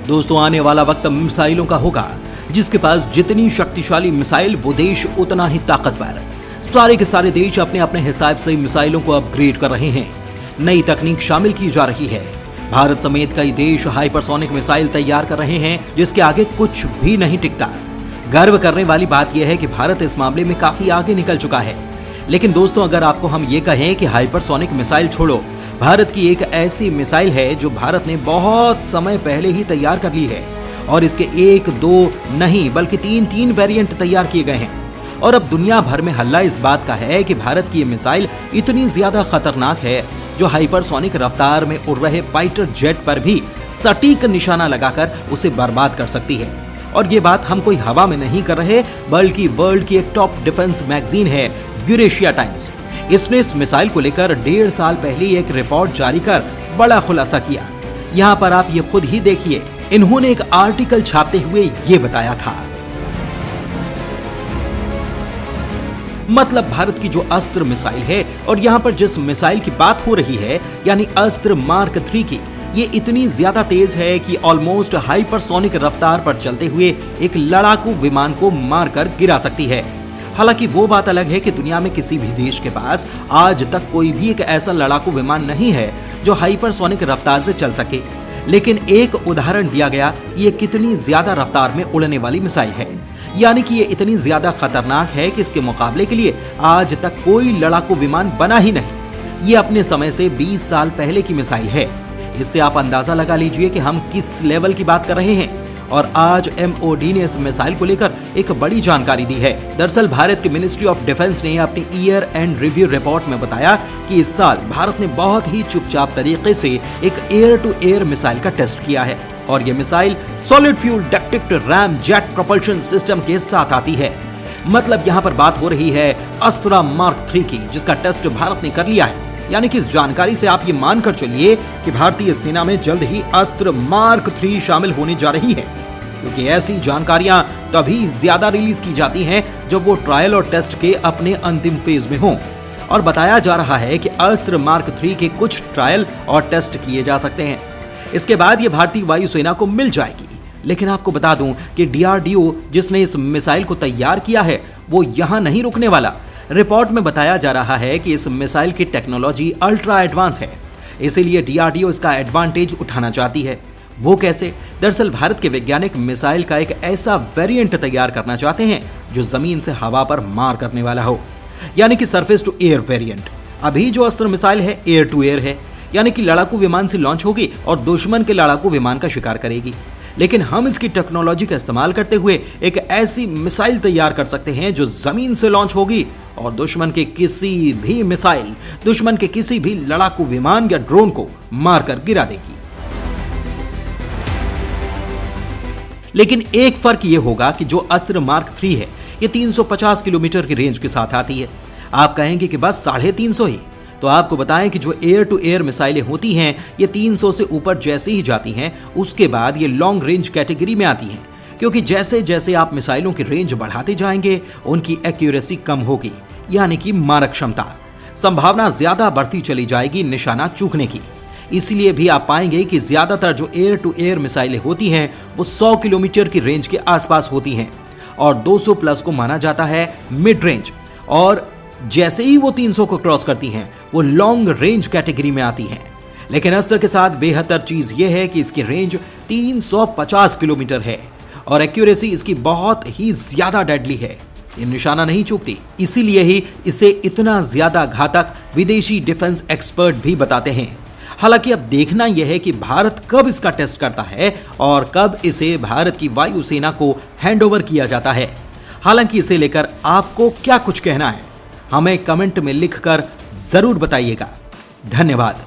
दोस्तों, आने वाला वक्त मिसाइलों का होगा। जिसके पास जितनी शक्तिशाली मिसाइल, वो देश उतना ही ताकतवर। सारे के सारे देश अपने अपने हिसाब से मिसाइलों को अपग्रेड कर रहे हैं। नई तकनीक शामिल की जा रही है। भारत समेत कई देश हाइपरसोनिक मिसाइल तैयार कर रहे हैं, जिसके आगे कुछ भी नहीं टिकता। गर्व करने वाली बात यह है कि भारत इस मामले में काफी आगे निकल चुका है। लेकिन दोस्तों, अगर आपको हम ये कहें कि हाइपरसोनिक मिसाइल छोड़ो, भारत की एक ऐसी मिसाइल है जो भारत ने बहुत समय पहले ही तैयार कर ली है, और इसके 1-2 नहीं बल्कि 3 वेरिएंट तैयार किए गए हैं। और अब दुनिया भर में हल्ला इस बात का है कि भारत की ये मिसाइल इतनी ज्यादा खतरनाक है जो हाइपरसोनिक रफ्तार में उड़ रहे फाइटर जेट पर भी सटीक निशाना लगाकर उसे बर्बाद कर सकती है। और ये बात हम कोई हवा में नहीं कर रहे, बल्कि वर्ल्ड की एक टॉप डिफेंस मैगजीन है यूरेशिया टाइम्स। इसने इस मिसाइल को लेकर 1.5 साल पहले एक रिपोर्ट जारी कर बड़ा खुलासा किया। यहाँ पर आप ये खुद ही देखिए, इन्होंने एक आर्टिकल छापते हुए ये बताया था। मतलब भारत की जो अस्त्र मिसाइल है, और यहाँ पर जिस मिसाइल की बात हो रही है यानी अस्त्र मार्क 3 की, ये इतनी ज्यादा तेज है कि ऑलमोस्ट हाइपरसोनिक रफ्तार पर चलते हुए एक लड़ाकू विमान को मारकर गिरा सकती है। हालांकि वो बात अलग है कि दुनिया में किसी भी देश के पास आज तक कोई भी एक ऐसा लड़ाकू विमान नहीं है जो हाइपरसोनिक रफ्तार से चल सके। लेकिन एक उदाहरण दिया गया, ये कितनी ज्यादा रफ्तार में उड़ने वाली मिसाइल है, यानी कि ये इतनी ज्यादा खतरनाक है कि इसके मुकाबले के लिए आज तक कोई लड़ाकू विमान बना ही नहीं। ये अपने समय से 20 साल पहले की मिसाइल है। इससे आप अंदाजा लगा लीजिए कि हम किस लेवल की बात कर रहे हैं। और आज MOD ने इस मिसाइल को लेकर एक बड़ी जानकारी दी है। दरअसल भारत की मिनिस्ट्री ऑफ डिफेंस ने अपनी ईयर एंड रिव्यू रिपोर्ट में बताया कि इस साल भारत ने बहुत ही चुपचाप तरीके से एक एयर टू एयर मिसाइल का टेस्ट किया है, और ये missile solid fuel ducted RAM jet propulsion system के साथ आती है। मतलब यहाँ पर बात हो रही है अस्त्र मार्क 3 की, जिसका टेस्ट भारत ने कर लिया है। यानी कि इस जानकारी से आप ये मानकर चलिए कि भारतीय सेना में जल्द ही अस्त्र मार्क 3 शामिल होने जा रही है, क्योंकि ऐसी जानकारियां तभी ज्यादा रिलीज की जाती हैं जब वो ट्रायल और टेस्ट के अपने अंतिम फेज में हों। और बताया जा रहा है कि अस्त्र मार्क 3 के कुछ ट्रायल और टेस्ट किए जा सकते हैं। इसके बाद ये भारतीय वायुसेना को मिल जाएगी। लेकिन आपको बता दूं कि DRDO जिसने इस मिसाइल को तैयार किया है, वो यहां नहीं रुकने वाला। रिपोर्ट में बताया जा रहा है कि इस मिसाइल की टेक्नोलॉजी अल्ट्रा एडवांस है, इसीलिए DRDO इसका एडवांटेज उठाना चाहती है। वो कैसे? दरअसल भारत के वैज्ञानिक मिसाइल का एक ऐसा वेरिएंट तैयार करना चाहते हैं जो जमीन से हवा पर मार करने वाला हो, यानी कि सरफेस टू एयर वेरिएंट। अभी जो अस्त्र मिसाइल है एयर टू एयर है, यानी कि लड़ाकू विमान से लॉन्च होगी और दुश्मन के लड़ाकू विमान का शिकार करेगी। लेकिन हम इसकी टेक्नोलॉजी का इस्तेमाल करते हुए एक ऐसी मिसाइल तैयार कर सकते हैं जो जमीन से लॉन्च होगी और दुश्मन के किसी भी मिसाइल, दुश्मन के किसी भी लड़ाकू विमान या ड्रोन को मारकर गिरा देगी। लेकिन एक फर्क यह होगा कि जो अस्त्र मार्क 3 है, ये 350 किलोमीटर की रेंज के साथ आती है। आप कहेंगे कि बस 350 ही, तो आपको बताएं कि जो एयर टू एयर मिसाइलें होती हैं, ये 300 से ऊपर जैसे ही जाती हैं, उसके बाद ये लॉन्ग रेंज कैटेगरी में आती हैं, क्योंकि जैसे जैसे आप मिसाइलों की रेंज बढ़ाते जाएंगे, उनकी एक्यूरेसी कम होगी, यानी कि मारक क्षमता, संभावना ज्यादा बढ़ती चली जाएगी निशाना चूकने की। इसलिए भी आप पाएंगे कि ज्यादातर जो एयर टू एयर मिसाइलें होती हैं, वो 100 किलोमीटर की रेंज के आसपास होती हैं, और 200 प्लस को माना जाता है मिड रेंज। और जैसे ही वो 300 को क्रॉस करती हैं, वो लॉन्ग रेंज कैटेगरी में आती हैं। लेकिन अस्त्र के साथ बेहतर चीज ये है कि इसकी रेंज 350 किलोमीटर है और एक्यूरेसी इसकी बहुत ही ज्यादा डेडली है। ये निशाना नहीं चूकती, इसीलिए ही इसे इतना ज्यादा घातक विदेशी डिफेंस एक्सपर्ट भी बताते हैं। हालांकि अब देखना यह है कि भारत कब इसका टेस्ट करता है और कब इसे भारत की वायुसेना को हैंडओवर किया जाता है। हालांकि इसे लेकर आपको क्या कुछ कहना है, हमें कमेंट में लिखकर जरूर बताइएगा। धन्यवाद।